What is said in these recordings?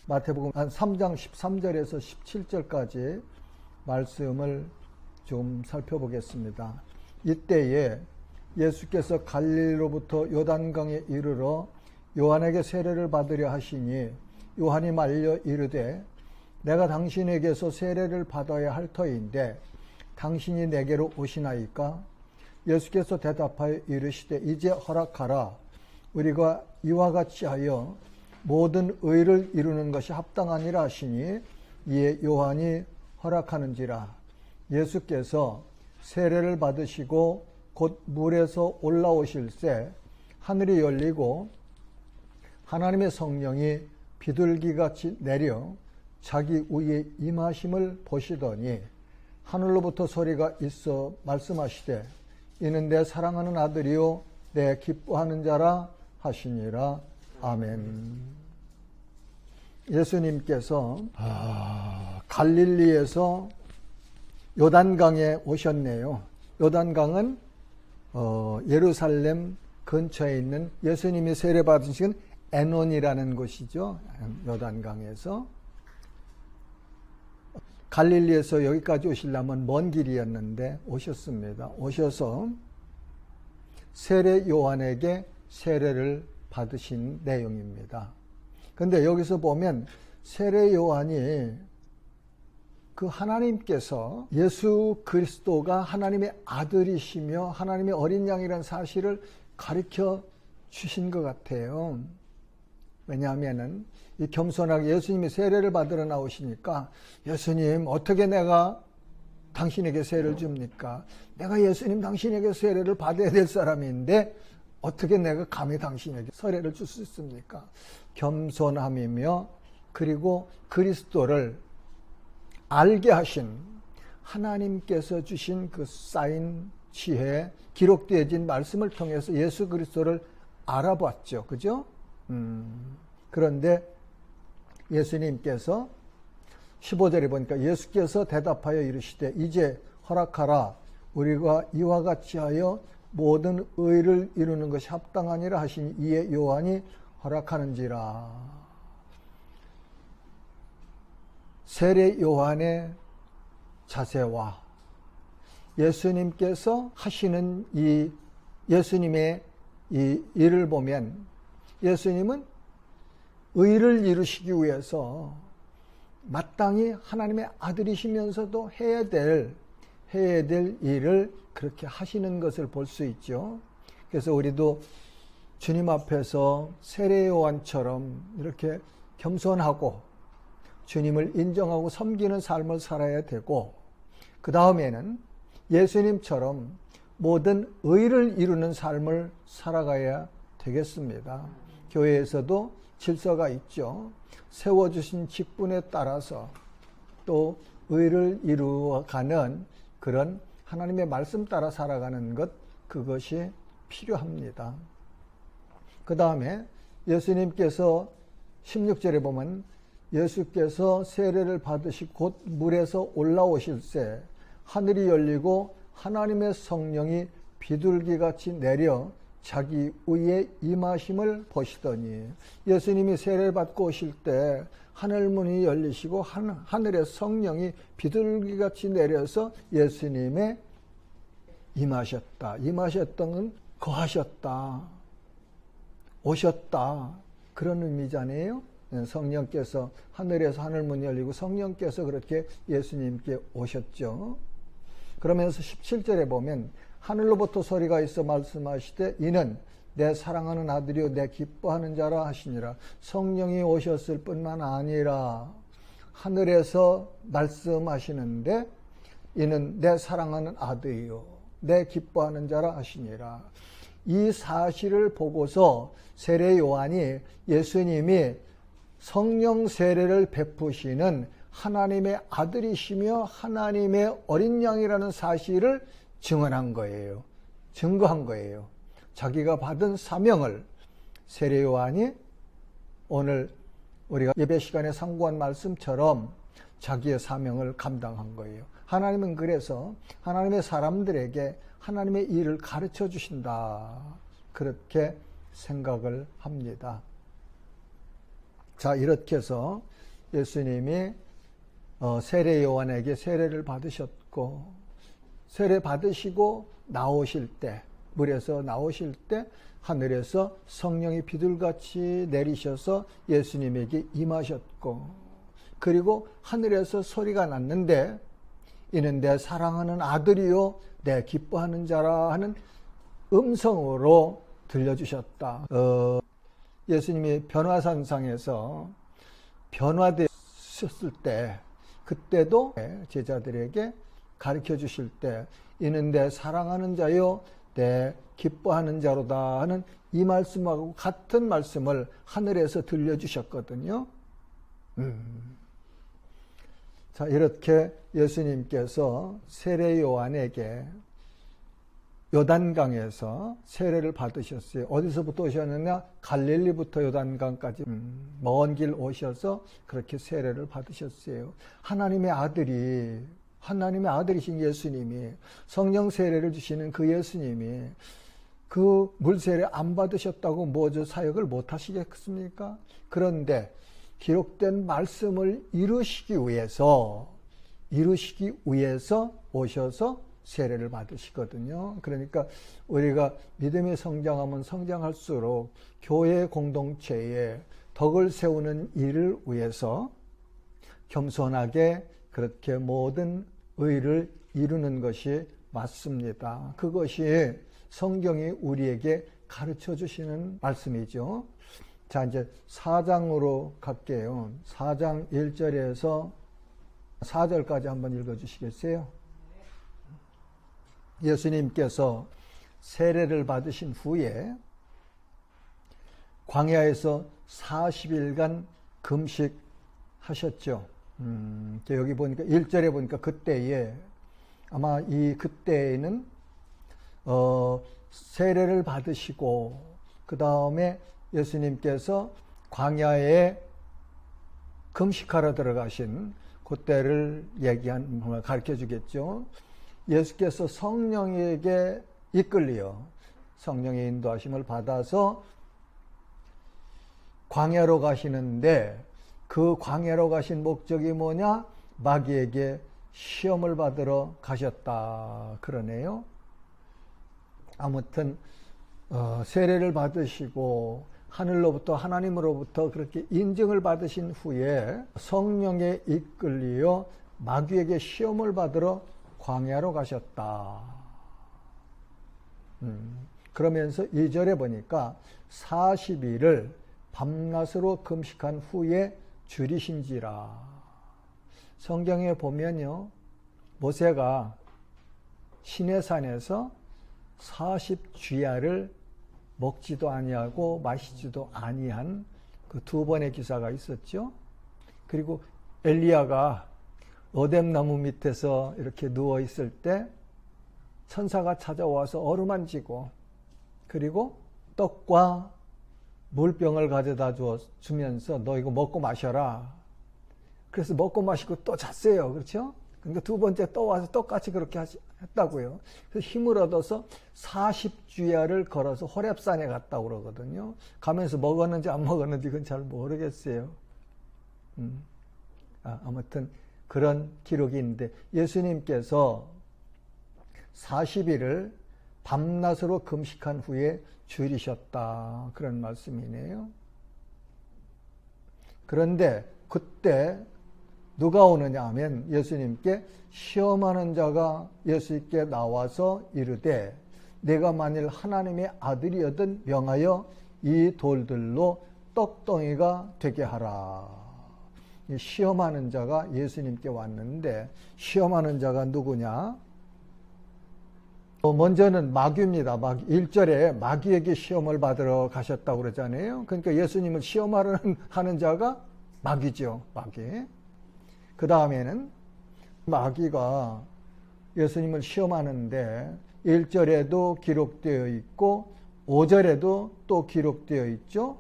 마태복음 한 3장 13절에서 17절까지 말씀을 좀 살펴보겠습니다. 이때에 예수께서 갈릴리로부터 요단강에 이르러 요한에게 세례를 받으려 하시니 요한이 말려 이르되 내가 당신에게서 세례를 받아야 할 터인데 당신이 내게로 오시나이까? 예수께서 대답하여 이르시되 이제 허락하라. 우리가 이와 같이 하여 모든 의를 이루는 것이 합당하니라 하시니 이에 요한이 허락하는지라. 예수께서 세례를 받으시고 곧 물에서 올라오실새 하늘이 열리고 하나님의 성령이 비둘기같이 내려 자기 위에 임하심을 보시더니 하늘로부터 소리가 있어 말씀하시되 이는 내 사랑하는 아들이요 내 기뻐하는 자라 하시니라. 아멘. 예수님께서 갈릴리에서 요단강에 오셨네요. 요단강은 예루살렘 근처에 있는 예수님이 세례받으신 에논이라는 곳이죠. 요단강에서 갈릴리에서 여기까지 오시려면 먼 길이었는데 오셨습니다. 오셔서 세례 요한에게 세례를 받으신 내용입니다. 그런데 여기서 보면 세례 요한이 그 하나님께서 예수 그리스도가 하나님의 아들이시며 하나님의 어린 양이라는 사실을 가르쳐 주신 것 같아요. 왜냐하면은 이 겸손하게 예수님이 세례를 받으러 나오시니까 예수님 어떻게 내가 당신에게 세례를 줍니까? 내가 예수님 당신에게 세례를 받아야 될 사람인데 어떻게 내가 감히 당신에게 세례를 줄 수 있습니까? 겸손함이며 그리고 그리스도를 알게 하신 하나님께서 주신 그 쌓인 지혜, 기록되어진 말씀을 통해서 예수 그리스도를 알아봤죠. 그죠? 그런데 예수님께서 15절에 보니까 예수께서 대답하여 이르시되 이제 허락하라. 우리가 이와 같이 하여 모든 의를 이루는 것이 합당하니라 하시니 이에 요한이 허락하는지라. 세례 요한의 자세와 예수님께서 하시는 이 예수님의 이 일을 보면 예수님은 의를 이루시기 위해서 마땅히 하나님의 아들이시면서도 해야 될 일을 그렇게 하시는 것을 볼 수 있죠. 그래서 우리도 주님 앞에서 세례 요한처럼 이렇게 겸손하고 주님을 인정하고 섬기는 삶을 살아야 되고 그 다음에는 예수님처럼 모든 의를 이루는 삶을 살아가야 되겠습니다. 교회에서도 질서가 있죠. 세워주신 직분에 따라서 또 의를 이루어가는 그런 하나님의 말씀 따라 살아가는 것, 그것이 필요합니다. 그 다음에 예수님께서 16절에 보면 예수께서 세례를 받으시고 곧 물에서 올라오실새 하늘이 열리고 하나님의 성령이 비둘기같이 내려 자기 위에 임하심을 보시더니 예수님이 세례를 받고 오실 때 하늘문이 열리시고 하늘의 성령이 비둘기같이 내려서 예수님의 임하셨다. 임하셨던 건 거하셨다. 오셨다. 그런 의미잖아요. 성령께서 하늘에서 하늘문이 열리고 성령께서 그렇게 예수님께 오셨죠. 그러면서 17절에 보면 하늘로부터 소리가 있어 말씀하시되 이는 내 사랑하는 아들이요 내 기뻐하는 자라 하시니라. 성령이 오셨을 뿐만 아니라 하늘에서 말씀하시는데 이는 내 사랑하는 아들이요 내 기뻐하는 자라 하시니라. 이 사실을 보고서 세례 요한이 예수님이 성령 세례를 베푸시는 하나님의 아들이시며 하나님의 어린 양이라는 사실을 증언한 거예요. 증거한 거예요. 자기가 받은 사명을 세례 요한이 오늘 우리가 예배 시간에 상고한 말씀처럼 자기의 사명을 감당한 거예요. 하나님은 그래서 하나님의 사람들에게 하나님의 일을 가르쳐 주신다. 그렇게 생각을 합니다. 자, 이렇게 해서 예수님이 세례 요한에게 세례를 받으셨고, 세례 받으시고 나오실 때, 물에서 나오실 때 하늘에서 성령이 비둘같이 내리셔서 예수님에게 임하셨고, 그리고 하늘에서 소리가 났는데 이는 내 사랑하는 아들이요 내 기뻐하는 자라 하는 음성으로 들려주셨다. 예수님이 변화산상에서 변화되셨을 때, 그때도 제자들에게 가르쳐 주실 때 이는 내 사랑하는 자요 내 기뻐하는 자로다 하는 이 말씀하고 같은 말씀을 하늘에서 들려주셨거든요. 자, 이렇게 예수님께서 세례 요한에게 요단강에서 세례를 받으셨어요. 어디서부터 오셨느냐? 갈릴리부터 요단강까지 먼 길 오셔서 그렇게 세례를 받으셨어요. 하나님의 아들이신 예수님이, 성령 세례를 주시는 그 예수님이 그 물세례 안 받으셨다고 뭐저 사역을 못 하시겠습니까? 그런데 기록된 말씀을 이루시기 위해서 오셔서 세례를 받으시거든요. 그러니까 우리가 믿음의 성장하면 성장할수록 교회 공동체에 덕을 세우는 일을 위해서 겸손하게 그렇게 모든 의를 이루는 것이 맞습니다. 그것이 성경이 우리에게 가르쳐 주시는 말씀이죠. 자, 이제 4장으로 갈게요. 4장 1절에서 4절까지 한번 읽어 주시겠어요? 예수님께서 세례를 받으신 후에 광야에서 40일간 금식하셨죠. 여기 보니까 1절에 보니까 그때에, 아마 이 그때에는 세례를 받으시고 그 다음에 예수님께서 광야에 금식하러 들어가신 그때를 가르쳐 주겠죠. 예수께서 성령에게 이끌려 성령의 인도하심을 받아서 광야로 가시는데, 그 광야로 가신 목적이 뭐냐? 마귀에게 시험을 받으러 가셨다 그러네요. 아무튼 세례를 받으시고 하늘로부터, 하나님으로부터 그렇게 인증을 받으신 후에 성령에 이끌려 마귀에게 시험을 받으러 광야로 가셨다. 그러면서 2절에 보니까 40일을 밤낮으로 금식한 후에 줄이신지라. 성경에 보면요, 모세가 시내산에서 40주야를 먹지도 아니하고 마시지도 아니한 그 2번의 기사가 있었죠. 그리고 엘리야가 어뎀나무 밑에서 이렇게 누워 있을 때 천사가 찾아와서 어루만지고, 그리고 떡과 물병을 가져다 주면서 너 이거 먹고 마셔라. 그래서 먹고 마시고 또 잤어요. 그렇죠? 그러니까 2번째 또 와서 똑같이 그렇게 했다고요. 그래서 힘을 얻어서 40주야를 걸어서 호렙산에 갔다고 그러거든요. 가면서 먹었는지 안 먹었는지 그건 잘 모르겠어요. 아무튼 그런 기록이 있는데, 예수님께서 40일을 밤낮으로 금식한 후에 줄이셨다, 그런 말씀이네요. 그런데 그때 누가 오느냐 하면 예수님께 시험하는 자가 예수님께 나와서 이르되 내가 만일 하나님의 아들이거든 명하여 이 돌들로 떡덩이가 되게 하라. 시험하는 자가 예수님께 왔는데, 시험하는 자가 누구냐? 먼저는 마귀입니다. 1절에 마귀에게 시험을 받으러 가셨다고 그러잖아요. 그러니까 예수님을 시험하는 자가 마귀죠. 마귀. 그 다음에는 마귀가 예수님을 시험하는데 1절에도 기록되어 있고 5절에도 또 기록되어 있죠.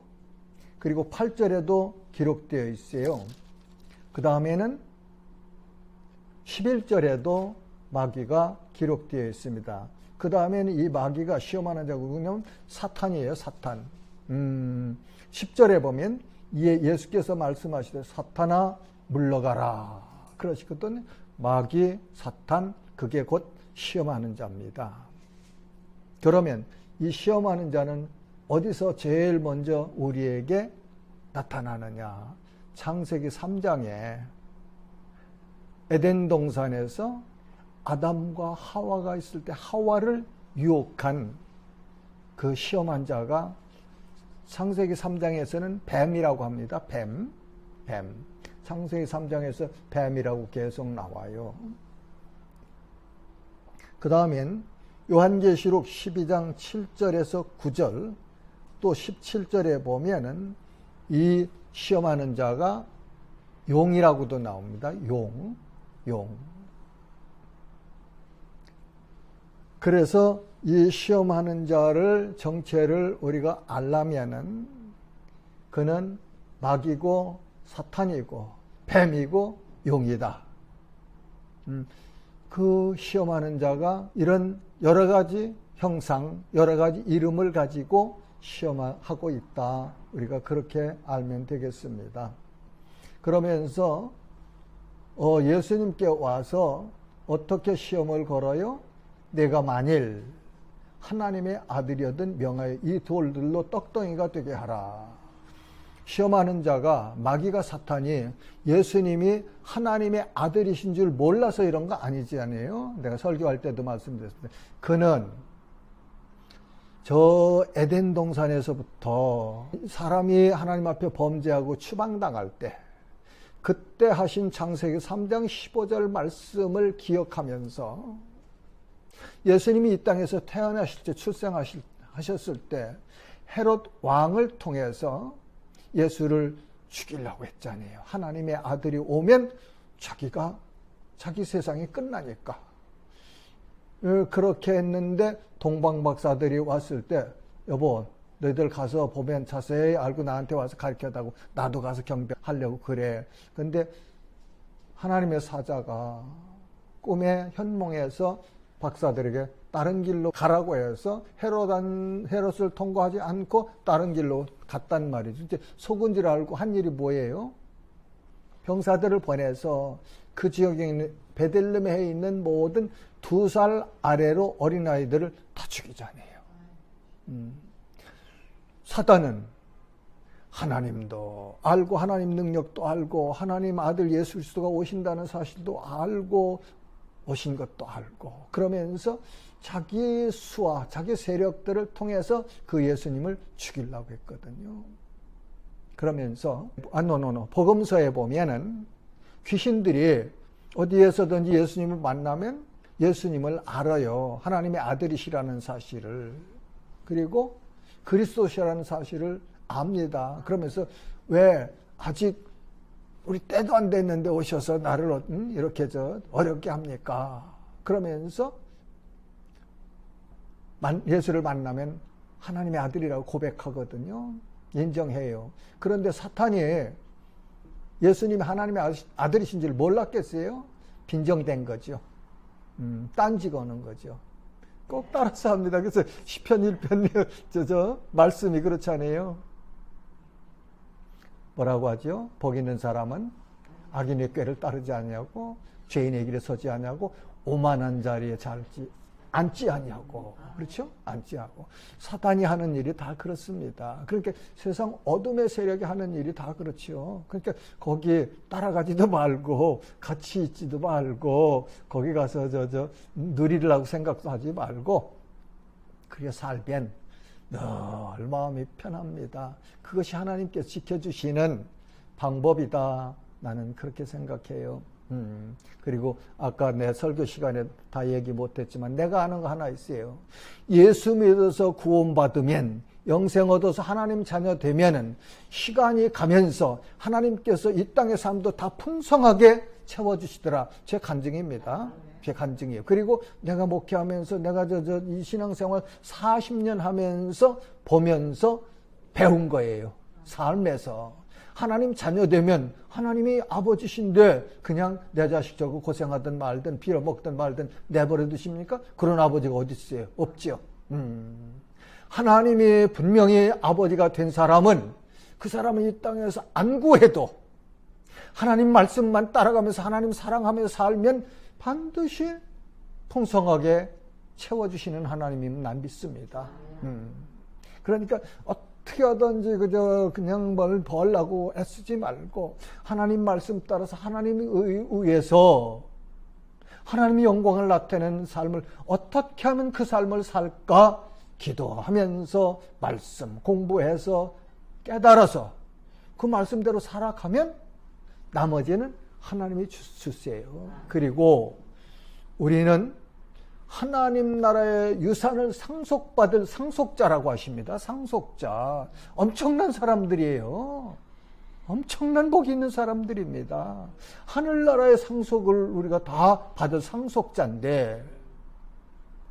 그리고 8절에도 기록되어 있어요. 그 다음에는 11절에도 마귀가 기록되어 있습니다. 그 다음에는 이 마귀가 시험하는 자가 누구냐면 사탄이에요. 사탄. 10절에 보면 예수께서 말씀하시되 사탄아 물러가라 그러시거든요. 마귀, 사탄, 그게 곧 시험하는 자입니다. 그러면 이 시험하는 자는 어디서 제일 먼저 우리에게 나타나느냐? 창세기 3장에 에덴 동산에서 아담과 하와가 있을 때 하와를 유혹한 그 시험한 자가 창세기 3장에서는 뱀이라고 합니다. 뱀. 창세기 3장에서 뱀이라고 계속 나와요. 그 다음엔 요한계시록 12장 7절에서 9절 또 17절에 보면은 이 시험하는 자가 용이라고도 나옵니다. 용. 그래서 이 시험하는 자를 정체를 우리가 알려면은 그는 마귀고 사탄이고 뱀이고 용이다. 그 시험하는 자가 이런 여러 가지 형상, 여러 가지 이름을 가지고 시험하고 있다. 우리가 그렇게 알면 되겠습니다. 그러면서 예수님께 와서 어떻게 시험을 걸어요? 내가 만일 하나님의 아들이었든 명하여 이 돌들로 떡덩이가 되게 하라. 시험하는 자가 마귀가 사탄이 예수님이 하나님의 아들이신 줄 몰라서 이런 거 아니잖아요. 내가 설교할 때도 말씀드렸습니다. 그는 저 에덴 동산에서부터 사람이 하나님 앞에 범죄하고 추방당할 때 그때 하신 창세기 3장 15절 말씀을 기억하면서 예수님이 이 땅에서 태어나실 때 출생하셨을 때 헤롯 왕을 통해서 예수를 죽이려고 했잖아요. 하나님의 아들이 오면 자기 세상이 끝나니까. 그렇게 했는데 동방박사들이 왔을 때 여보 너희들 가서 보면 자세히 알고 나한테 와서 가르쳐다고 나도 가서 경배하려고 그래. 근데 하나님의 사자가 꿈의 현몽에서 박사들에게 다른 길로 가라고 해서 헤롯을 통과하지 않고 다른 길로 갔단 말이죠. 이제 속은 줄 알고 한 일이 뭐예요? 병사들을 보내서 그 지역에 있는 베들레헴에 있는 모든 2살 아래로 어린아이들을 다 죽이잖아요. 사단은 하나님도 알고 하나님 능력도 알고 하나님 아들 예수 그리스도가 오신다는 사실도 알고 오신 것도 알고 그러면서 자기 수와 자기 세력들을 통해서 그 예수님을 죽이려고 했거든요. 그러면서 복음서에 보면은 귀신들이 어디에서든지 예수님을 만나면 예수님을 알아요. 하나님의 아들이시라는 사실을. 그리고 그리스도시라는 사실을 압니다. 그러면서 왜 아직 우리 때도 안 됐는데 오셔서 나를 이렇게 어렵게 합니까? 그러면서 예수를 만나면 하나님의 아들이라고 고백하거든요. 인정해요. 그런데 사탄이 예수님이 하나님의 아들이신 줄 몰랐겠어요? 빈정된 거죠. 딴지 거는 거죠. 꼭 따라서 합니다. 그래서 시편 1편 말씀이 그렇잖아요. 뭐라고 하죠? 복 있는 사람은 악인의 꾀를 따르지 아니하고 죄인의 길에 서지 아니하고 오만한 자리에 앉지 아니하고. 그렇죠? 앉지 하고. 사단이 하는 일이 다 그렇습니다. 그러니까 세상 어둠의 세력이 하는 일이 다 그렇죠. 그러니까 거기 따라가지도 말고 같이 있지도 말고 거기 가서 누리려고 생각도 하지 말고 그래 살면 늘 마음이 편합니다. 그것이 하나님께서 지켜주시는 방법이다. 나는 그렇게 생각해요. 그리고 아까 내 설교 시간에 다 얘기 못했지만 내가 아는 거 하나 있어요. 예수 믿어서 구원받으면 영생 얻어서 하나님 자녀 되면은 시간이 가면서 하나님께서 이 땅의 삶도 다 풍성하게 채워주시더라. 제 간증입니다. 제 간증이에요. 그리고 내가 목회하면서 내가 이 신앙생활 40년 하면서 보면서 배운 거예요. 삶에서. 하나님 자녀 되면 하나님이 아버지신데 그냥 내 자식 저거 고생하든 말든 빌어먹든 말든 내버려 두십니까? 그런 아버지가 어디 있어요? 없죠. 하나님이 분명히 아버지가 된 사람은 그 사람은 이 땅에서 안 구해도 하나님 말씀만 따라가면서 하나님 사랑하며 살면 반드시 풍성하게 채워주시는 하나님이면 난 믿습니다. 그러니까 어떻게 하든지 그냥 뭘 벌라고 애쓰지 말고 하나님 말씀 따라서 하나님에 의해서 하나님의 영광을 나타내는 삶을 어떻게 하면 그 삶을 살까 기도하면서 말씀 공부해서 깨달아서 그 말씀대로 살아가면 나머지는 하나님이 주세요. 그리고 우리는 하나님 나라의 유산을 상속받을 상속자라고 하십니다. 상속자. 엄청난 사람들이에요. 엄청난 복이 있는 사람들입니다. 하늘나라의 상속을 우리가 다 받을 상속자인데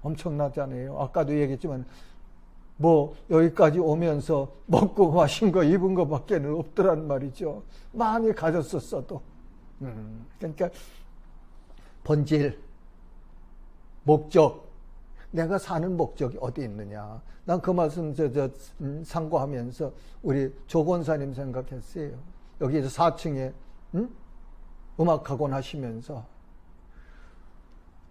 엄청나잖아요. 아까도 얘기했지만 여기까지 오면서 먹고 마신 거 입은 거밖에는 없더란 말이죠. 많이 가졌었어도. 그러니까 본질, 목적, 내가 사는 목적이 어디 있느냐. 난 그 말씀 상고하면서 우리 조 권사님 생각했어요. 여기 4층에 음악학원 하시면서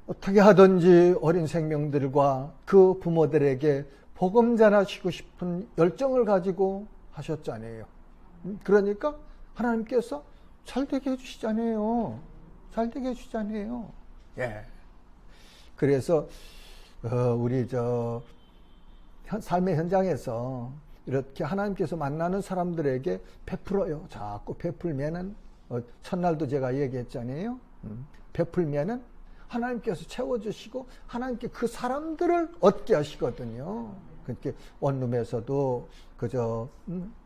어떻게 하든지 어린 생명들과 그 부모들에게 복음 전하시고 싶은 열정을 가지고 하셨잖아요. 그러니까 하나님께서 잘되게 해주시잖아요. 잘되게 해주시잖아요. 예. 그래서 우리 삶의 현장에서 이렇게 하나님께서 만나는 사람들에게 베풀어요. 자꾸 베풀면은 첫날도 제가 얘기했잖아요. 베풀면은 하나님께서 채워주시고 하나님께 그 사람들을 얻게 하시거든요. 그렇게 원룸에서도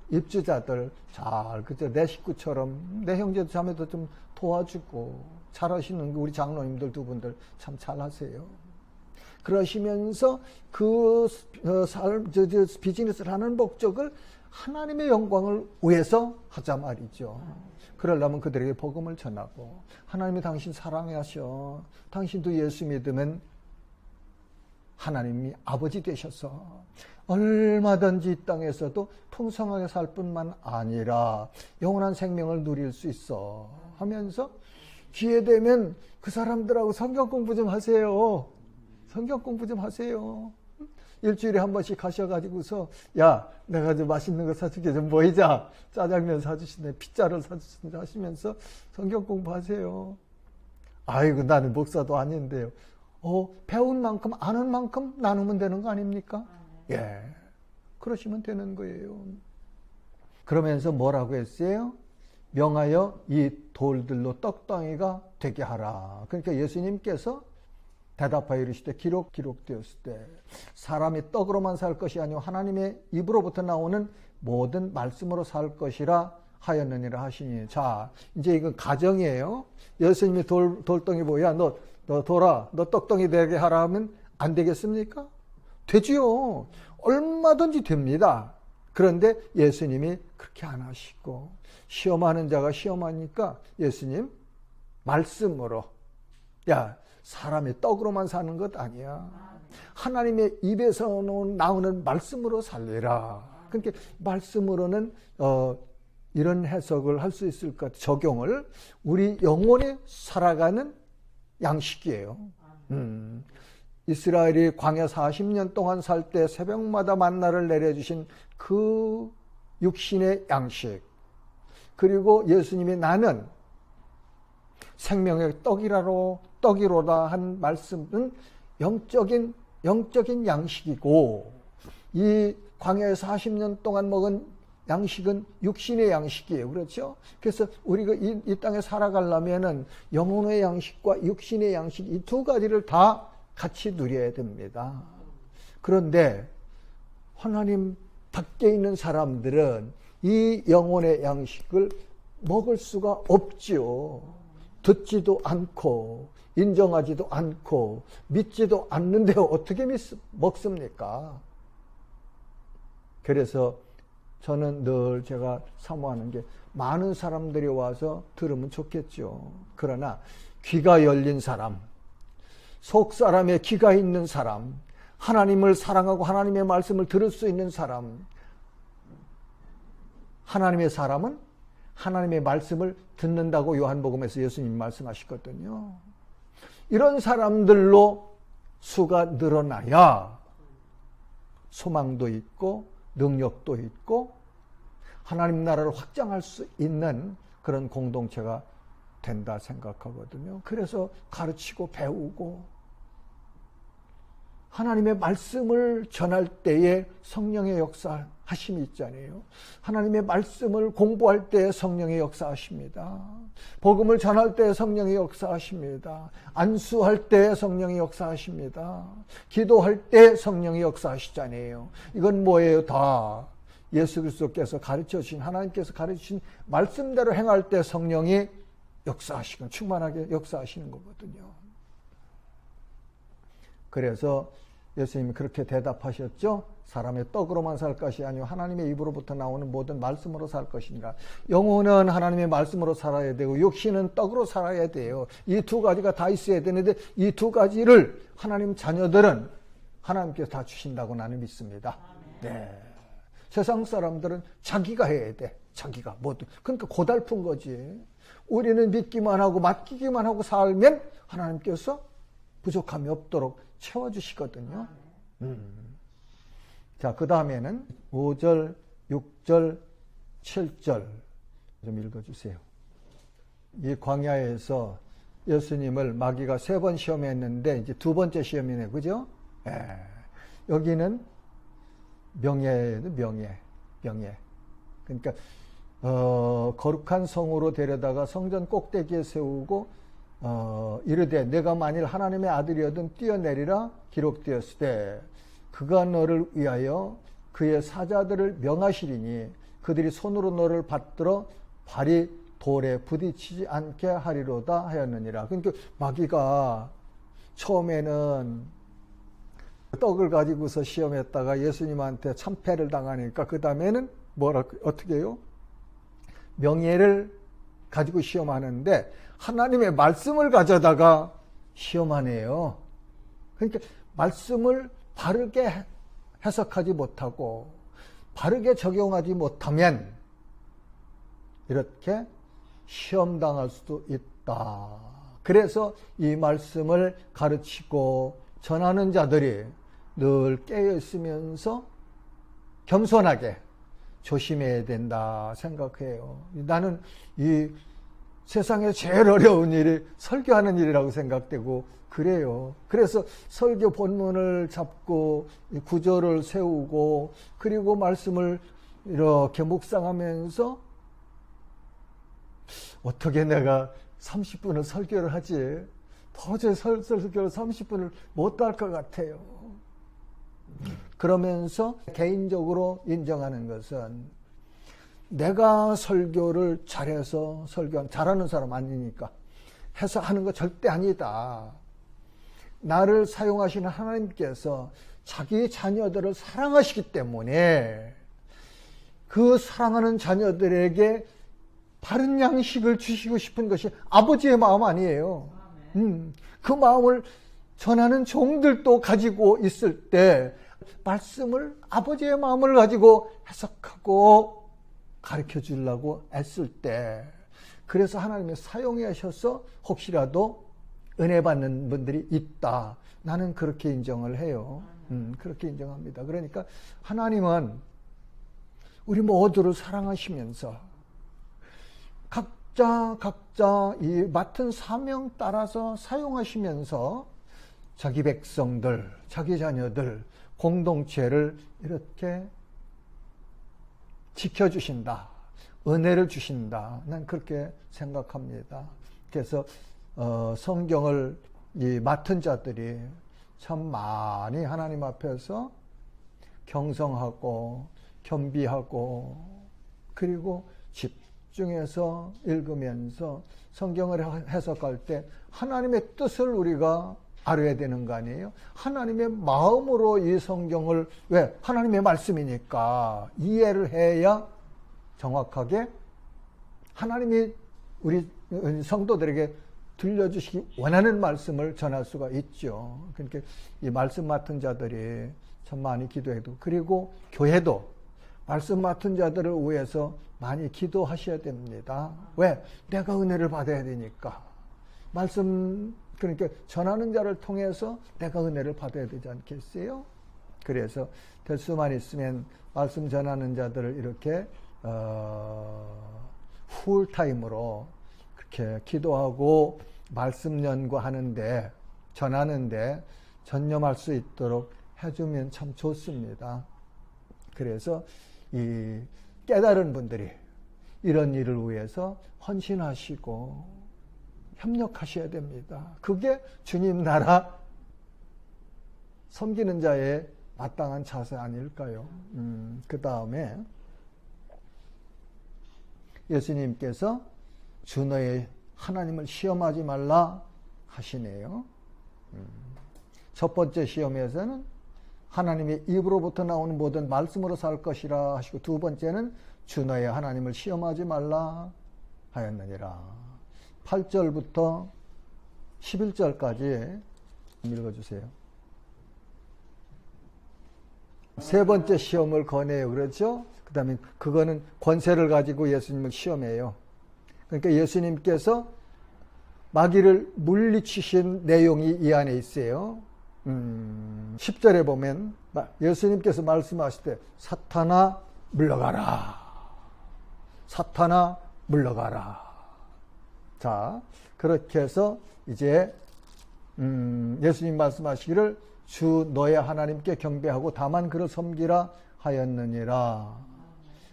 입주자들 잘 내 식구처럼 내 형제도 자매도 좀 도와주고 잘하시는 우리 장로님들 두 분들 참 잘하세요. 그러시면서 그 비즈니스를 하는 목적을 하나님의 영광을 위해서 하자 말이죠. 그러려면 그들에게 복음을 전하고 하나님이 당신 사랑하셔. 당신도 예수 믿으면 하나님이 아버지 되셔서 얼마든지 이 땅에서도 풍성하게 살 뿐만 아니라 영원한 생명을 누릴 수 있어 하면서 기회 되면 그 사람들하고 성경 공부 좀 하세요. 성경 공부 좀 하세요. 일주일에 한 번씩 가셔가지고서 야 내가 좀 맛있는 거 사줄게 좀 모이자. 짜장면 사주시네 피자를 사주시네 하시면서 성경 공부하세요. 아이고 나는 목사도 아닌데요. 배운 만큼 아는 만큼 나누면 되는 거 아닙니까? 예, 그러시면 되는 거예요. 그러면서 뭐라고 했어요? 명하여 이 돌들로 떡덩이가 되게 하라. 그러니까 예수님께서 대답하여 이르시되 기록되었을 때 사람이 떡으로만 살 것이 아니오 하나님의 입으로부터 나오는 모든 말씀으로 살 것이라 하였느니라 하시니. 자, 이제 이건 가정이에요. 예수님이 돌덩이 뭐야? 너 돌아. 너 떡덩이 되게 하라 하면 안 되겠습니까? 되지요. 얼마든지 됩니다. 그런데 예수님이 그렇게 안 하시고 시험하는 자가 시험하니까 예수님 말씀으로 야 사람이 떡으로만 사는 것 아니야. 하나님의 입에서 나오는 말씀으로 살리라. 그러니까 말씀으로는 이런 해석을 할 수 있을 것 같아요. 적용을 우리 영혼이 살아가는 양식이에요. 이스라엘이 광야 40년 동안 살 때 새벽마다 만나를 내려주신 그 육신의 양식, 그리고 예수님이 나는 생명의 떡이로다 한 말씀은 영적인 양식이고, 이 광야에서 40년 동안 먹은 양식은 육신의 양식이에요. 그렇죠? 그래서 우리가 이 땅에 살아가려면은 영혼의 양식과 육신의 양식 이 두 가지를 다 같이 누려야 됩니다. 그런데 하나님 밖에 있는 사람들은 이 영혼의 양식을 먹을 수가 없지요. 듣지도 않고 인정하지도 않고 믿지도 않는데 어떻게 먹습니까? 그래서 저는 늘 제가 사모하는 게 많은 사람들이 와서 들으면 좋겠죠. 그러나 귀가 열린 사람, 속 사람의 귀가 있는 사람, 하나님을 사랑하고 하나님의 말씀을 들을 수 있는 사람, 하나님의 사람은 하나님의 말씀을 듣는다고 요한복음에서 예수님이 말씀하시거든요. 이런 사람들로 수가 늘어나야 소망도 있고 능력도 있고 하나님 나라를 확장할 수 있는 그런 공동체가 된다 생각하거든요. 그래서 가르치고 배우고 하나님의 말씀을 전할 때에 성령의 역사하심이 있잖아요. 하나님의 말씀을 공부할 때 성령의 역사하십니다. 복음을 전할 때 성령의 역사하십니다. 안수할 때 성령의 역사하십니다. 기도할 때 성령의 역사하시잖아요. 이건 뭐예요? 다 예수 그리스도께서 가르쳐 주신, 하나님께서 가르쳐 주신 말씀대로 행할 때 성령이 역사하시고 충만하게 역사하시는 거거든요. 그래서 예수님이 그렇게 대답하셨죠. 사람의 떡으로만 살 것이 아니요 하나님의 입으로부터 나오는 모든 말씀으로 살 것이니라. 영혼은 하나님의 말씀으로 살아야 되고 육신은 떡으로 살아야 돼요. 이 두 가지가 다 있어야 되는데 이 두 가지를 하나님 자녀들은 하나님께서 다 주신다고 나는 믿습니다. 네. 세상 사람들은 자기가 해야 돼. 자기가 뭐든. 그러니까 고달픈 거지. 우리는 믿기만 하고 맡기기만 하고 살면 하나님께서 부족함이 없도록 채워주시거든요. 자, 그 다음에는 5절, 6절, 7절 좀 읽어주세요. 이 광야에서 예수님을 마귀가 3번 시험했는데 이제 2번째 시험이네, 그죠? 여기는 명예예요, 명예. 그러니까 거룩한 성으로 데려다가 성전 꼭대기에 세우고 이르되 내가 만일 하나님의 아들이어든 뛰어내리라 기록되었을 때 그가 너를 위하여 그의 사자들을 명하시리니 그들이 손으로 너를 받들어 발이 돌에 부딪히지 않게 하리로다 하였느니라. 그러니까 마귀가 처음에는 떡을 가지고서 시험했다가 예수님한테 참패를 당하니까 그 다음에는 어떻게 해요? 명예를 가지고 시험하는데 하나님의 말씀을 가져다가 시험하네요. 그러니까 말씀을 바르게 해석하지 못하고 바르게 적용하지 못하면 이렇게 시험당할 수도 있다. 그래서 이 말씀을 가르치고 전하는 자들이 늘 깨어있으면서 겸손하게 조심해야 된다 생각해요. 나는 이 세상에 제일 어려운 일이 설교하는 일이라고 생각되고 그래요. 그래서 설교 본문을 잡고 구절을 세우고 그리고 말씀을 이렇게 묵상하면서 어떻게 내가 30분을 설교를 하지? 도저히 설교를 30분을 못 할 것 같아요. 그러면서 개인적으로 인정하는 것은 내가 설교를 잘해서 잘하는 사람 아니니까 해서 하는 거 절대 아니다. 나를 사용하시는 하나님께서 자기 자녀들을 사랑하시기 때문에 그 사랑하는 자녀들에게 바른 양식을 주시고 싶은 것이 아버지의 마음 아니에요. 그 마음을 전하는 종들도 가지고 있을 때 말씀을 아버지의 마음을 가지고 해석하고 가르쳐 주려고 애쓸 때 그래서 하나님이 사용해 하셔서 혹시라도 은혜 받는 분들이 있다. 나는 그렇게 인정을 해요. 그렇게 인정합니다. 그러니까 하나님은 우리 모두를 사랑하시면서 각자 이 맡은 사명 따라서 사용하시면서 자기 백성들, 자기 자녀들, 공동체를 이렇게 지켜주신다. 은혜를 주신다. 난 그렇게 생각합니다. 그래서 성경을 이 맡은 자들이 참 많이 하나님 앞에서 경성하고 겸비하고 그리고 집중해서 읽으면서 성경을 해석할 때 하나님의 뜻을 우리가 알아야 되는 거 아니에요? 하나님의 마음으로 이 성경을 왜? 하나님의 말씀이니까 이해를 해야 정확하게 하나님이 우리 성도들에게 들려주시기 원하는 말씀을 전할 수가 있죠. 그러니까 이 말씀 맡은 자들이 참 많이 기도해도 그리고 교회도 말씀 맡은 자들을 위해서 많이 기도하셔야 됩니다. 왜? 내가 은혜를 받아야 되니까. 말씀, 그러니까 전하는 자를 통해서 내가 은혜를 받아야 되지 않겠어요? 그래서 될 수만 있으면 말씀 전하는 자들을 이렇게 풀타임으로 그렇게 기도하고 말씀 연구하는데, 전하는데 전념할 수 있도록 해주면 참 좋습니다. 그래서 이 깨달은 분들이 이런 일을 위해서 헌신하시고 협력하셔야 됩니다. 그게 주님 나라 섬기는 자의 마땅한 자세 아닐까요? 그 다음에 예수님께서 주 너의 하나님을 시험하지 말라 하시네요. 첫 번째 시험에서는 하나님의 입으로부터 나오는 모든 말씀으로 살 것이라 하시고, 두 번째는 주 너의 하나님을 시험하지 말라 하였느니라. 8절부터 11절까지 읽어주세요. 세 번째 시험을 거네요. 그렇죠? 그 다음에 그거는 권세를 가지고 예수님을 시험해요. 그러니까 예수님께서 마귀를 물리치신 내용이 이 안에 있어요. 10절에 보면 예수님께서 말씀하실 때 사탄아 물러가라. 사탄아 물러가라. 자, 그렇게 해서 이제 예수님 말씀하시기를 주 너의 하나님께 경배하고 다만 그를 섬기라 하였느니라.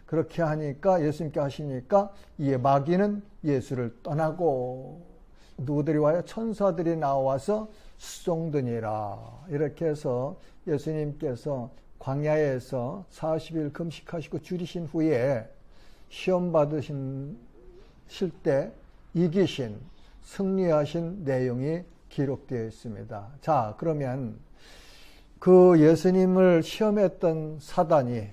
그렇게 하니까, 예수님께 하시니까 이에 마귀는 예수를 떠나고 누구들이 와요? 천사들이 나와서 수종드니라. 이렇게 해서 예수님께서 광야에서 40일 금식하시고 줄이신 후에 시험 받으실 때 이기신, 승리하신 내용이 기록되어 있습니다. 자, 그러면 그 예수님을 시험했던 사단이,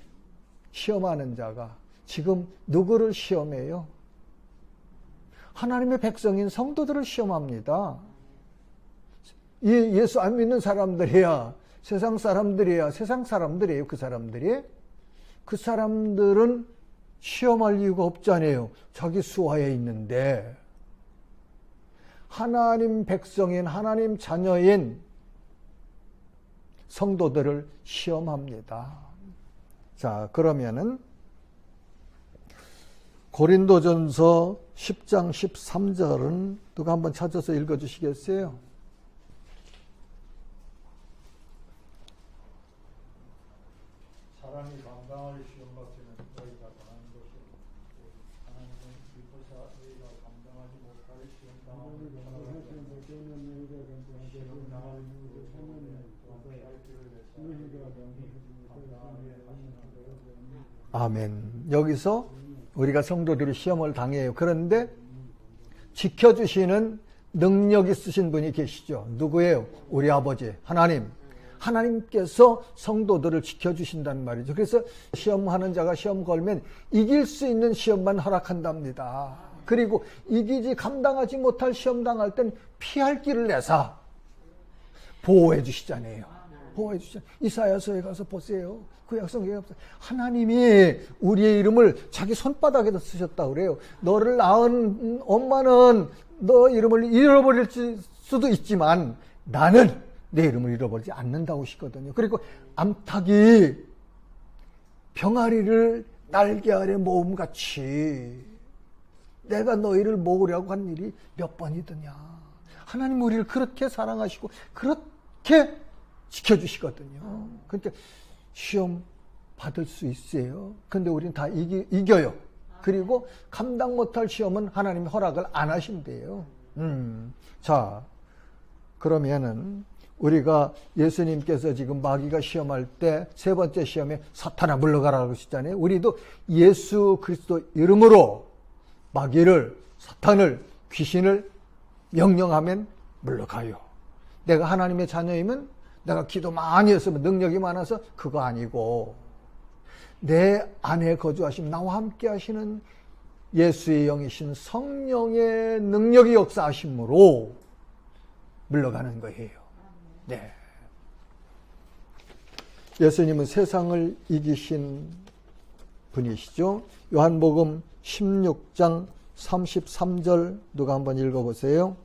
시험하는 자가 지금 누구를 시험해요? 하나님의 백성인 성도들을 시험합니다. 이 예수 안 믿는 사람들이야, 세상 사람들이야, 세상 사람들이에요. 그 사람들이, 그 사람들은 시험할 이유가 없잖아요. 자기 수하에 있는데, 하나님 백성인, 하나님 자녀인 성도들을 시험합니다. 자, 그러면은 고린도전서 10장 13절은 누가 한번 찾아서 읽어주시겠어요? 사람이 감당할 시험 같으면 너희가 당하는 것이 하나님은 미포사 너희가 감당하지 못할 시험 당하는 아멘. 여기서 우리가 성도들이 시험을 당해요. 그런데 지켜주시는 능력 있으신 분이 계시죠. 누구예요? 우리 아버지 하나님. 하나님께서 성도들을 지켜주신다는 말이죠. 그래서 시험하는 자가 시험 걸면 이길 수 있는 시험만 허락한답니다. 그리고 이기지 감당하지 못할 시험 당할 땐 피할 길을 내사 보호해 주시잖아요. 보호해 주시잖아요. 이사야서에 가서 보세요. 그 약속에 하나님이 우리의 이름을 자기 손바닥에다 쓰셨다 그래요. 너를 낳은 엄마는 너 이름을 잃어버릴 수도 있지만 나는 내 이름을 잃어버리지 않는다고 하시거든요. 그리고 암탉이 병아리를 날개 아래 모음같이 내가 너희를 모으려고 한 일이 몇 번이더냐. 하나님 우리를 그렇게 사랑하시고 그렇게 지켜주시거든요. 그러니까 시험 받을 수 있어요. 근데 우리는 다 이겨요. 그리고 감당 못할 시험은 하나님이 허락을 안 하신대요. 자, 그러면은 우리가 예수님께서 지금 마귀가 시험할 때 세 번째 시험에 사탄아 물러가라고 하셨잖아요. 우리도 예수 그리스도 이름으로 마귀를, 사탄을, 귀신을 명령하면 물러가요. 내가 하나님의 자녀이면 내가 기도 많이 했으면 능력이 많아서 그거 아니고 내 안에 거주하신 나와 함께 하시는 예수의 영이신 성령의 능력이 역사하심으로 물러가는 거예요. 네. 예수님은 세상을 이기신 분이시죠. 요한복음 16장 33절 누가 한번 읽어보세요.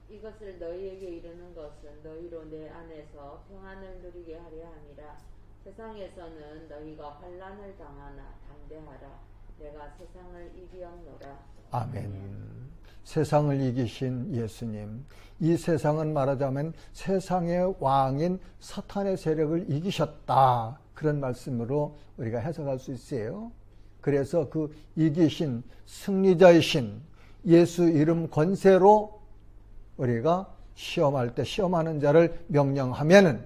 이것을 너희에게 이르는 것은 너희로 내 안에서 평안을 누리게 하려 함이라. 세상에서는 너희가 환난을 당하나 담대하라. 내가 세상을 이기었노라. 아멘. 세상을 이기신 예수님. 이 세상은 말하자면 세상의 왕인 사탄의 세력을 이기셨다. 그런 말씀으로 우리가 해석할 수 있어요. 그래서 그 이기신 승리자이신 예수 이름 권세로 우리가 시험할 때 시험하는 자를 명령하면은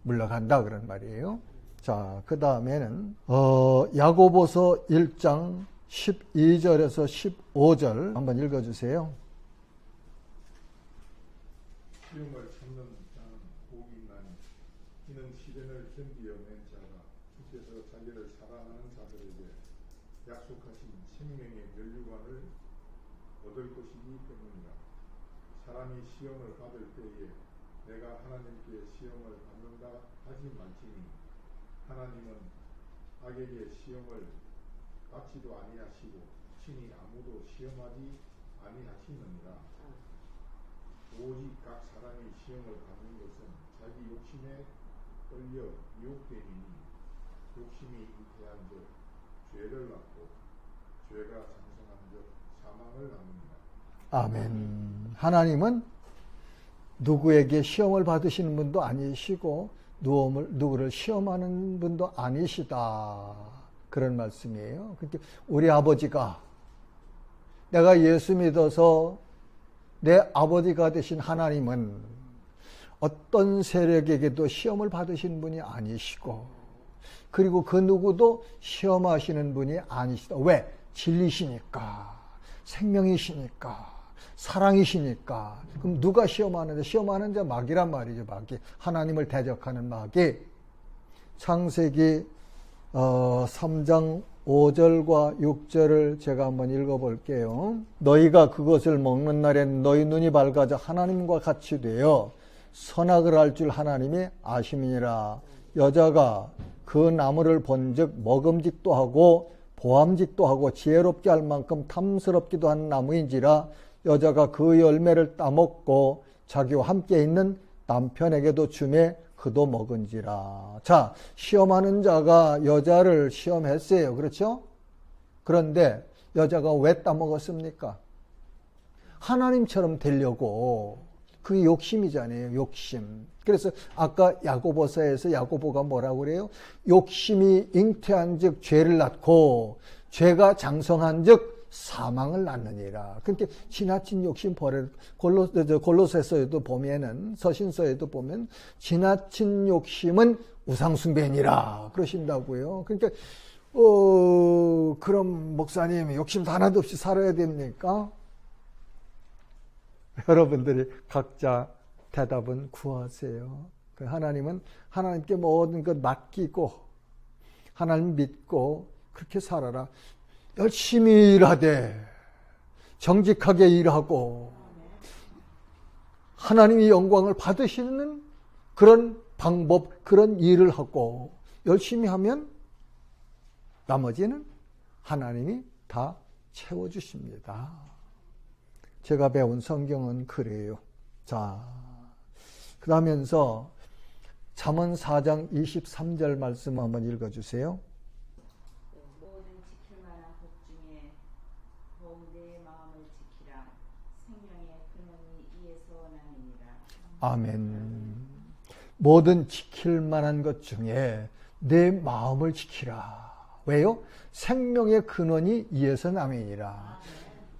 물러간다 그런 말이에요. 자, 그 다음에는 야고보서 1장 12절에서 15절 한번 읽어주세요. 시험을 참는 자는 복이 있나니 이는 시련을 견디어낸 자가 주께서 자기를 사랑하는 자들에게 약속하신 생명의 면류관을 얻을 것이기 때문이라. 사람이 시험을 받을 때에 내가 하나님께 시험을 받는다 하지 말지니 하나님은 악에게 시험을 받지도 아니하시고 친히 아무도 시험하지 아니하시느니라. 오직 각 사람이 시험을 받는 것은 자기 욕심에 끌려 유혹됨이니 욕심이 잉태한즉 죄를 낳고 죄가 장성한즉 사망을 낳느니라. 아멘. 하나님은 누구에게 시험을 받으시는 분도 아니시고 누구를 시험하는 분도 아니시다. 그런 말씀이에요. 그러니까 우리 아버지가 내가 예수 믿어서 내 아버지가 되신 하나님은 어떤 세력에게도 시험을 받으시는 분이 아니시고 그리고 그 누구도 시험하시는 분이 아니시다. 왜? 진리시니까, 생명이시니까, 사랑이시니까. 그럼 누가 시험하는데? 시험하는 자 마귀란 말이죠. 마귀. 하나님을 대적하는 마귀. 창세기 3장 5절과 6절을 제가 한번 읽어볼게요. 너희가 그것을 먹는 날엔 너희 눈이 밝아져 하나님과 같이 되어 선악을 알 줄 하나님이 아심이니라. 여자가 그 나무를 본즉 먹음직도 하고 보암직도 하고 지혜롭게 할 만큼 탐스럽기도 한 나무인지라. 여자가 그 열매를 따먹고 자기와 함께 있는 남편에게도 주매 그도 먹은지라. 자, 시험하는 자가 여자를 시험했어요. 그렇죠? 그런데 여자가 왜 따먹었습니까? 하나님처럼 되려고. 그게 욕심이잖아요. 욕심. 그래서 아까 야고보서에서 야고보가 뭐라고 그래요? 욕심이 잉태한 즉 죄를 낳고 죄가 장성한 즉 사망을 낳느니라. 그러니까 지나친 욕심 버려. 골로새서에도 보면은, 서신서에도 보면 지나친 욕심은 우상숭배니라 그러신다고요. 그러니까 그럼 목사님 욕심 하나도 없이 살아야 됩니까? 여러분들이 각자 대답은 구하세요. 하나님은 하나님께 모든 것 맡기고 하나님 믿고 그렇게 살아라. 열심히 일하되 정직하게 일하고 하나님이 영광을 받으시는 그런 방법, 그런 일을 하고 열심히 하면 나머지는 하나님이 다 채워주십니다. 제가 배운 성경은 그래요. 자, 그러면서 잠언 4장 23절 말씀 한번 읽어주세요. 모든 지킬 만한 것 중에 더욱 내 마음을 지키라. 생명의 근원이 이에서 나느니라. 아멘. 모든 지킬 만한 것 중에 내 마음을 지키라. 왜요? 생명의 근원이 이에서 남이니라.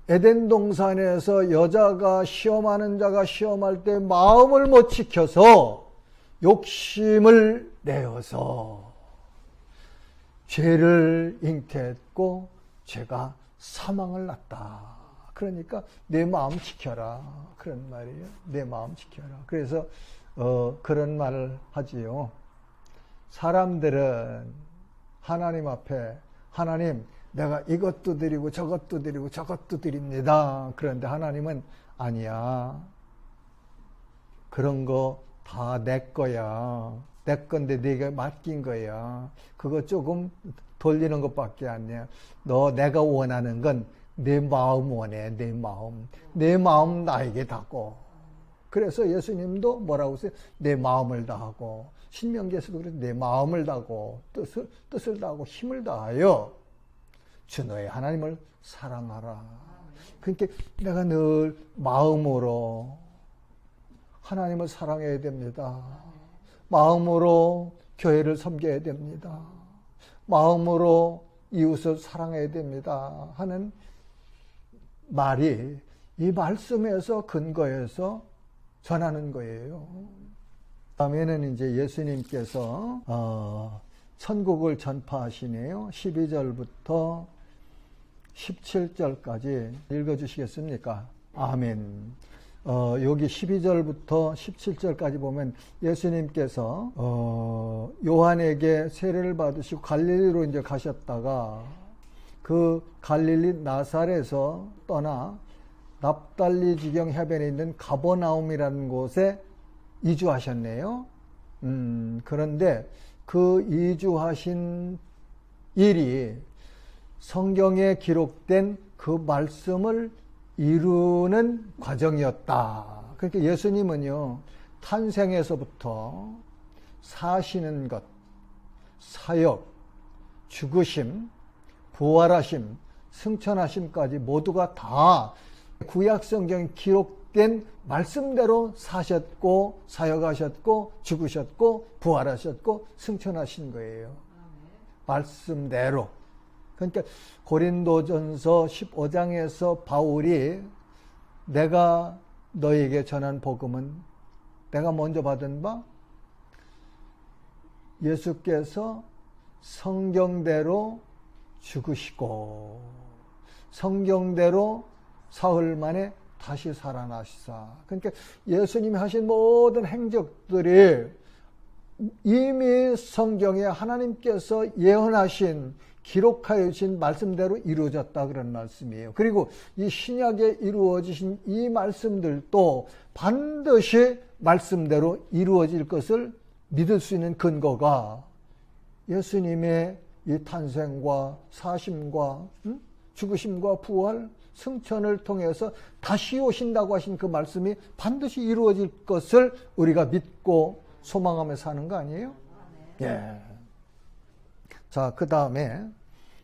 에덴 동산에서 여자가 시험하는 자가 시험할 때 마음을 못 지켜서 욕심을 내어서 죄를 잉태했고 죄가 사망을 낳다. 그러니까 내 마음 지켜라. 그런 말이에요. 내 마음 지켜라. 그래서 그런 말을 하지요. 사람들은 하나님 앞에 하나님 내가 이것도 드리고 저것도 드리고 저것도 드립니다. 그런데 하나님은 아니야. 그런 거 다 내 거야. 내 건데 네가 맡긴 거야. 그거 조금 돌리는 것밖에 아니야. 내가 원하는 건 내 마음 원해. 내 마음. 내 마음 나에게 다고. 그래서 예수님도 뭐라고 했어요? 내 마음을 다하고. 신명기에서도 그래서 내 마음을 다하고 뜻을 다하고 힘을 다하여 주 너의 하나님을 사랑하라. 그러니까 내가 늘 마음으로 하나님을 사랑해야 됩니다. 마음으로 교회를 섬겨야 됩니다. 마음으로 이웃을 사랑해야 됩니다. 하는 말이 이 말씀에서 근거해서 전하는 거예요. 다음에는 이제 예수님께서 천국을 전파하시네요. 12절부터 17절까지 읽어주시겠습니까? 아멘. 여기 12절부터 17절까지 보면 예수님께서 요한에게 세례를 받으시고 갈릴리로 이제 가셨다가 그 갈릴리 나사렛에서 떠나 납달리 지경 해변에 있는 가버나움이라는 곳에 이주하셨네요. 그런데 그 이주하신 일이 성경에 기록된 그 말씀을 이루는 과정이었다. 그러니까 예수님은요, 탄생에서부터 사시는 것, 사역, 죽으심, 부활하심, 승천하심까지 모두가 다 구약 성경에 기록된 말씀대로 사셨고, 사역하셨고, 죽으셨고, 부활하셨고, 승천하신 거예요. 말씀대로. 그러니까 고린도전서 15장에서 바울이 내가 너에게 전한 복음은 내가 먼저 받은 바 예수께서 성경대로 죽으시고 성경대로 사흘 만에 다시 살아나시사. 그러니까 예수님이 하신 모든 행적들이 이미 성경에 하나님께서 예언하신 기록하여 주신 말씀대로 이루어졌다 그런 말씀이에요. 그리고 이 신약에 이루어지신 이 말씀들도 반드시 말씀대로 이루어질 것을 믿을 수 있는 근거가 예수님의 이 탄생과 사심과 죽으심과 부활, 승천을 통해서 다시 오신다고 하신 그 말씀이 반드시 이루어질 것을 우리가 믿고 소망하며 사는 거 아니에요? 예. 자, 그 다음에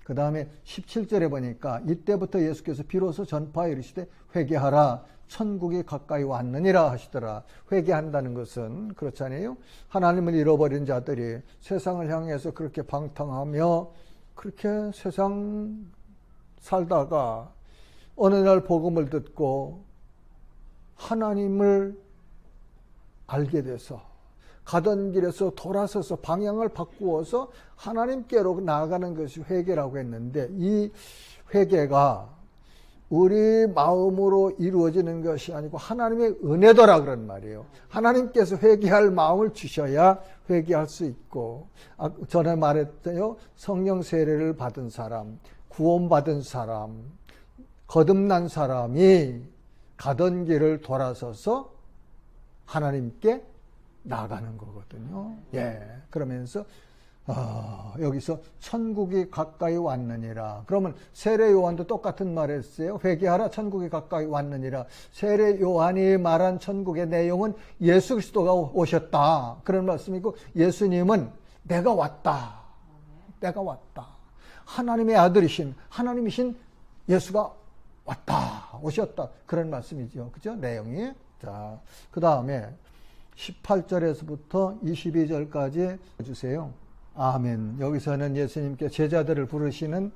17절에 보니까 이때부터 예수께서 비로소 전파하여 이르시되 회개하라 천국이 가까이 왔느니라 하시더라. 회개한다는 것은 그렇잖아요. 하나님을 잃어버린 자들이 세상을 향해서 그렇게 방탕하며 그렇게 세상 살다가 어느 날 복음을 듣고 하나님을 알게 돼서 가던 길에서 돌아서서 방향을 바꾸어서 하나님께로 나아가는 것이 회개라고 했는데 이 회개가 우리 마음으로 이루어지는 것이 아니고 하나님의 은혜더라 그런 말이에요. 하나님께서 회개할 마음을 주셔야 회개할 수 있고 전에 말했어요. 성령 세례를 받은 사람, 구원받은 사람, 거듭난 사람이 가던 길을 돌아서서 하나님께 나가는 거거든요. 예. 그러면서 여기서 천국이 가까이 왔느니라. 그러면 세례 요한도 똑같은 말을 했어요. 회개하라 천국이 가까이 왔느니라. 세례 요한이 말한 천국의 내용은 예수 그리스도가 오셨다. 그런 말씀이고 예수님은 내가 왔다. 내가 왔다. 하나님의 아들이신 하나님이신 예수가 왔다. 오셨다. 그런 말씀이죠. 그죠? 내용이. 자, 그 다음에 18절에서부터 22절까지 주세요. 아멘. 여기서는 예수님께 제자들을 부르시는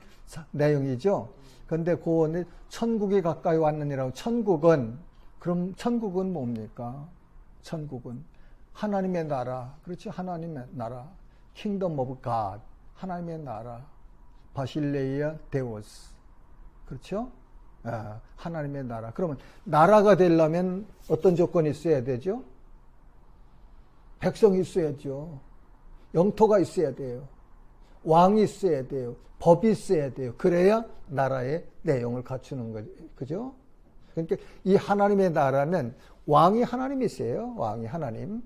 내용이죠. 그런데 그 천국이 가까이 왔느니라고. 천국은 뭡니까? 천국은 하나님의 나라. 그렇죠? 하나님의 나라. Kingdom of God. 하나님의 나라. 바실레이아 데오스. 그렇죠? 하나님의 나라. 그러면 나라가 되려면 어떤 조건이 있어야 되죠? 백성이 있어야죠. 영토가 있어야 돼요. 왕이 있어야 돼요. 법이 있어야 돼요. 그래야 나라의 내용을 갖추는 거죠. 그죠? 그러니까 이 하나님의 나라는 왕이 하나님이세요. 왕이 하나님.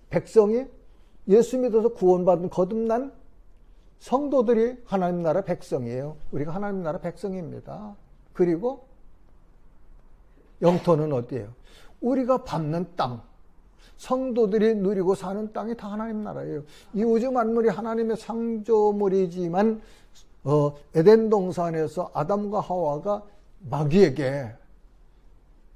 백성이 예수 믿어서 구원받은 거듭난 성도들이 하나님 나라 백성이에요. 우리가 하나님 나라 백성입니다. 그리고 영토는 어디예요? 우리가 밟는 땅, 성도들이 누리고 사는 땅이 다 하나님 나라예요. 이 우주 만물이 하나님의 창조물이지만 에덴 동산에서 아담과 하와가 마귀에게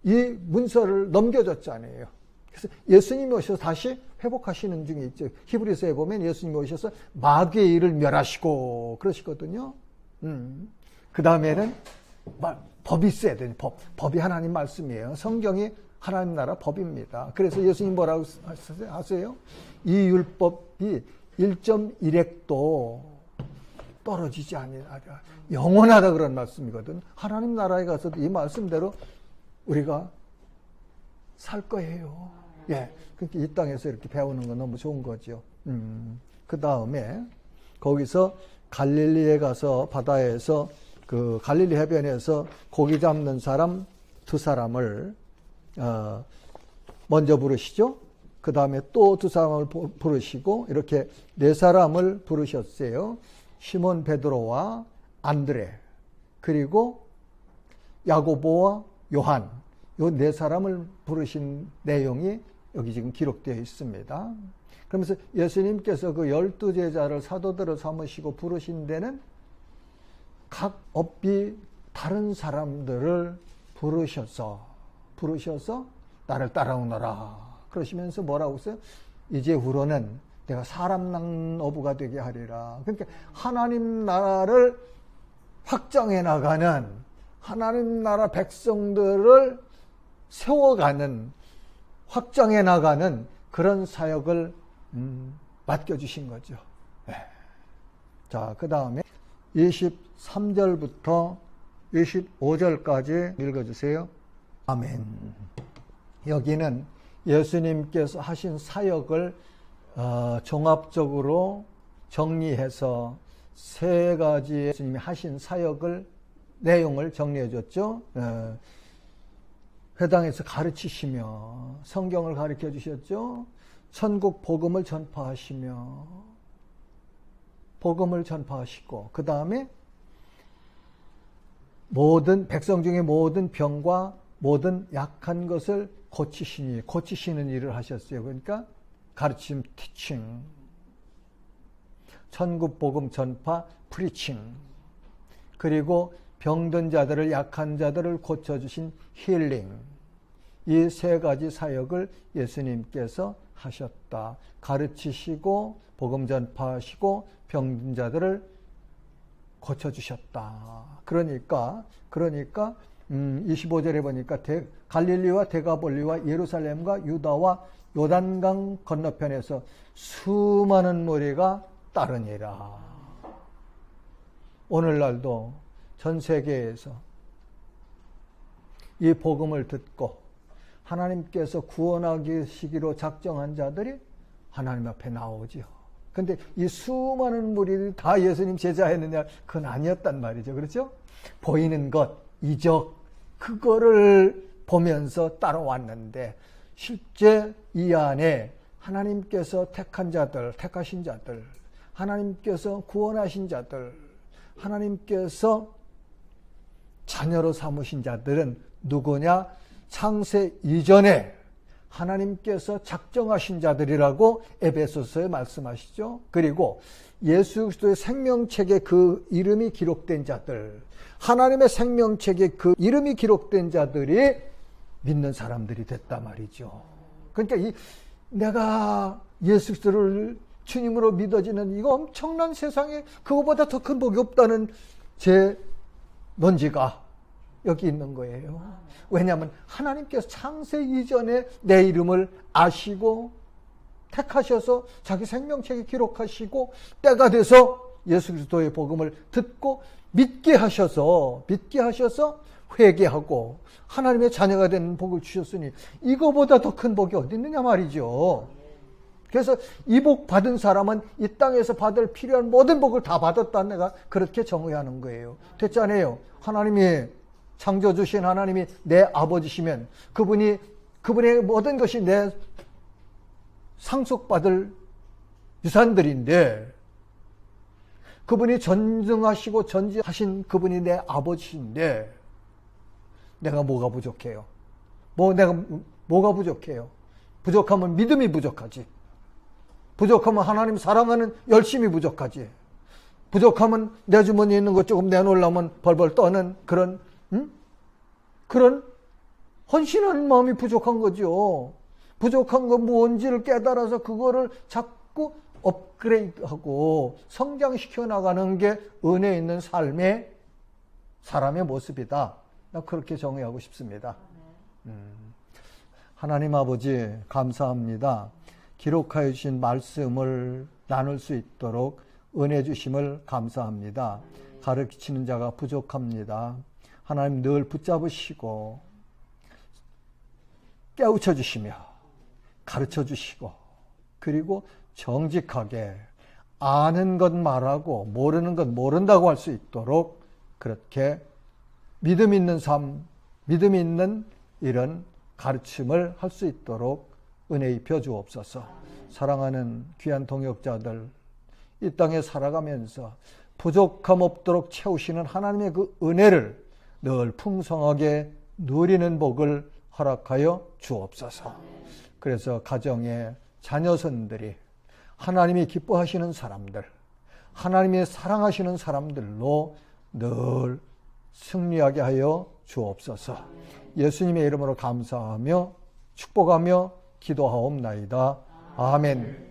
이 문서를 넘겨줬잖아요. 그래서 예수님이 오셔서 다시 회복하시는 중에 있죠. 히브리서에 보면 예수님이 오셔서 마귀의 일을 멸하시고 그러시거든요. 그 다음에는 법이 있어야 돼요. 법이 하나님 말씀이에요. 성경이 하나님 나라 법입니다. 그래서 예수님 뭐라고 하세요? 이 율법이 1.1획도 떨어지지 아니하라. 영원하다 그런 말씀이거든. 하나님 나라에 가서도 이 말씀대로 우리가 살 거예요. 예. 그러니까 이 땅에서 이렇게 배우는 건 너무 좋은 거죠. 그 다음에 거기서 갈릴리에 가서 바다에서 그 갈릴리 해변에서 고기 잡는 사람 2사람을 먼저 부르시죠. 그 다음에 또 2사람을 부르시고 이렇게 4사람을 부르셨어요. 시몬 베드로와 안드레 그리고 야고보와 요한 요 4사람을 부르신 내용이 여기 지금 기록되어 있습니다. 그러면서 예수님께서 그 12제자를 사도들을 삼으시고 부르신 데는 각 업비 다른 사람들을 부르셔서 나를 따라오너라 그러시면서 뭐라고 했어요? 이제후로는 내가 사람 낳는 어부가 되게 하리라. 그러니까 하나님 나라를 확장해 나가는 하나님 나라 백성들을 세워가는 확장해 나가는 그런 사역을 맡겨주신 거죠. 네. 자, 그 다음에 23절부터 25절까지 읽어주세요. 아멘. 여기는 예수님께서 하신 사역을 종합적으로 정리해서 3가지 예수님이 하신 사역을 내용을 정리해 줬죠. 회당에서 가르치시며 성경을 가르쳐 주셨죠. 천국 복음을 전파하시며 복음을 전파하시고 그 다음에 모든 백성 중에 모든 병과 모든 약한 것을 고치시는 일을 하셨어요. 그러니까 가르침, 티칭, 천국 복음 전파, 프리칭, 그리고 병든 자들을 약한 자들을 고쳐주신 힐링, 이 3가지 사역을 예수님께서 하셨다. 가르치시고 복음 전파하시고 병든 자들을 고쳐주셨다. 그러니까 25절에 보니까 갈릴리와 데가볼리와 예루살렘과 유다와 요단강 건너편에서 수많은 무리가 따르니라. 오늘날도 전 세계에서 이 복음을 듣고 하나님께서 구원하시기로 작정한 자들이 하나님 앞에 나오지요. 근데 이 수많은 무리들이 다 예수님 제자였느냐? 그건 아니었단 말이죠. 그렇죠? 보이는 것, 이적, 그거를 보면서 따라왔는데 실제 이 안에 하나님께서 택하신 자들, 하나님께서 구원하신 자들, 하나님께서 자녀로 삼으신 자들은 누구냐? 창세 이전에 하나님께서 작정하신 자들이라고 에베소서에 말씀하시죠. 그리고 예수 그리스도의 생명책에 그 이름이 기록된 자들, 하나님의 생명책에 그 이름이 기록된 자들이 믿는 사람들이 됐단 말이죠. 그러니까 내가 예수 그리스도를 주님으로 믿어지는 이거 엄청난 세상에 그거보다 더 큰 복이 없다는 제 논지가 여기 있는 거예요. 왜냐하면 하나님께서 창세 이전에 내 이름을 아시고 택하셔서 자기 생명책에 기록하시고 때가 돼서 예수 그리스도의 복음을 듣고 믿게 하셔서 회개하고 하나님의 자녀가 되는 복을 주셨으니 이거보다 더 큰 복이 어디 있느냐 말이죠. 그래서 이 복 받은 사람은 이 땅에서 받을 필요한 모든 복을 다 받았다는 내가 그렇게 정의하는 거예요. 됐잖아요. 하나님이 창조주신 하나님이 내 아버지시면 그분의 모든 것이 내 상속받을 유산들인데 그분이 전능하시고 전지하신 그분이 내 아버지인데 내가 뭐가 부족해요? 내가 뭐가 부족해요? 부족하면 믿음이 부족하지. 부족하면 하나님 사랑하는 열심이 부족하지. 부족하면 내 주머니에 있는 것 조금 내놓으려면 벌벌 떠는 그런 헌신하는 마음이 부족한 거죠. 부족한 건 뭔지를 깨달아서 그거를 자꾸 업그레이드하고 성장시켜 나가는 게 은혜 있는 삶의 사람의 모습이다. 나 그렇게 정의하고 싶습니다. 하나님 아버지 감사합니다. 기록하여 주신 말씀을 나눌 수 있도록 은혜 주심을 감사합니다. 가르치는 자가 부족합니다. 하나님 늘 붙잡으시고 깨우쳐 주시며 가르쳐 주시고 그리고 정직하게 아는 것 말하고 모르는 것 모른다고 할 수 있도록 그렇게 믿음 있는 삶, 믿음 있는 이런 가르침을 할 수 있도록 은혜 입혀 주옵소서. 사랑하는 귀한 동역자들, 이 땅에 살아가면서 부족함 없도록 채우시는 하나님의 그 은혜를 늘 풍성하게 누리는 복을 허락하여 주옵소서. 그래서 가정의 자녀선들이 하나님이 기뻐하시는 사람들, 하나님이 사랑하시는 사람들로 늘 승리하게 하여 주옵소서. 예수님의 이름으로 감사하며 축복하며 기도하옵나이다. 아멘.